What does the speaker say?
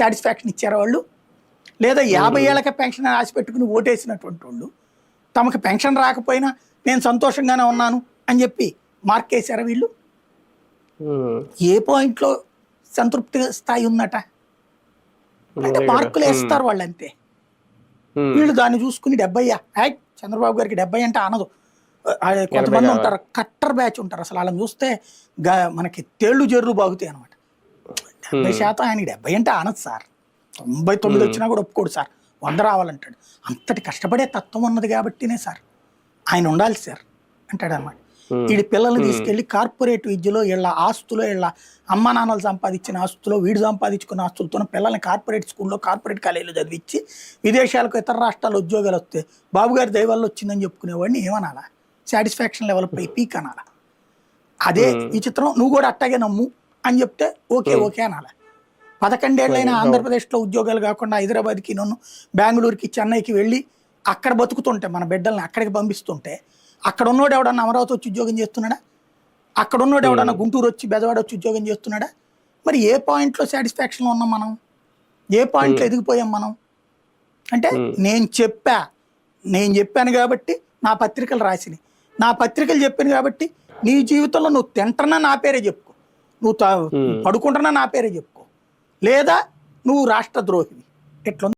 Satisfaction ఇచ్చారా వాళ్ళు? లేదా 50 ఏళ్ళకే పెన్షన్ ఆశ పెట్టుకుని ఓటేసినటువంటి వాళ్ళు తమకు పెన్షన్ రాకపోయినా నేను సంతోషంగానే ఉన్నాను అని చెప్పి మార్క్ వేశారా వీళ్ళు? ఏ పాయింట్లో సంతృప్తి స్థాయి ఉందట? అంటే మార్కులు వేస్తారు వాళ్ళు అంతే. వీళ్ళు దాన్ని చూసుకుని 70 చంద్రబాబు గారికి 70 అంటే అనదు. కొంతమంది ఉంటారు కట్టర్ బ్యాచ్ ఉంటారు, అసలు వాళ్ళని చూస్తే మనకి తేళ్లు జర్రు బాగుతాయి అనమాట. 70% ఆయనకి 70 అంటే అనదు సార్. 99 వచ్చినా కూడా ఒప్పుకోడు సార్, 100 రావాలంటాడు. అంతటి కష్టపడే తత్వం ఉన్నది కాబట్టినే సార్ ఆయన ఉండాలి సార్ అంటాడు అనమాట. వీడి పిల్లల్ని తీసుకెళ్లి కార్పొరేట్ విద్యలో వీళ్ళ ఆస్తులో వీళ్ళ అమ్మ నాన్నలు సంపాదించిన ఆస్తులో వీడు సంపాదించుకున్న ఆస్తులతో పిల్లల్ని కార్పొరేట్ స్కూల్లో కార్పొరేట్ కాలేజీలో చదివించి విదేశాలకు ఇతర రాష్ట్రాల్లో ఉద్యోగాలు వస్తే బాబు గారి దైవాల్లో వచ్చిందని చెప్పుకునేవాడిని ఏమనాలా? సాటిస్ఫాక్షన్ లెవెల్ పై పీక్ అనాలా? అదే విచిత్రం. నువ్వు కూడా అట్టాగే నమ్ము అని చెప్తే ఓకే ఓకే అనాలా? 11 ఏళ్ళైనా ఆంధ్రప్రదేశ్లో ఉద్యోగాలు కాకుండా హైదరాబాద్కి నన్ను బెంగళూరుకి చెన్నైకి వెళ్ళి అక్కడ బతుకుతుంటే మన బిడ్డల్ని అక్కడికి పంపిస్తుంటే అక్కడ ఉన్నోడు ఎవడన్నా అమరావతి వచ్చి ఉద్యోగం చేస్తున్నాడా? అక్కడ ఉన్నోడు ఎవడన్నా గుంటూరు వచ్చి బెజవాడ వచ్చి ఉద్యోగం చేస్తున్నాడా? మరి ఏ పాయింట్లో సాటిస్ఫాక్షన్లో ఉన్నాం మనం? ఏ పాయింట్లో ఎదిగిపోయాం మనం? అంటే నేను చెప్పాను కాబట్టి నా పత్రికలు రాసినాయి, నా పత్రికలు చెప్పాను కాబట్టి నీ జీవితంలో నువ్వు తింటున్నా నా పేరే చెప్పుకో, నువ్వు పడుకుంటున్నా నా పేరే చెప్పుకో, లేదా నువ్వు రాష్ట్ర ద్రోహివి. ఎట్లా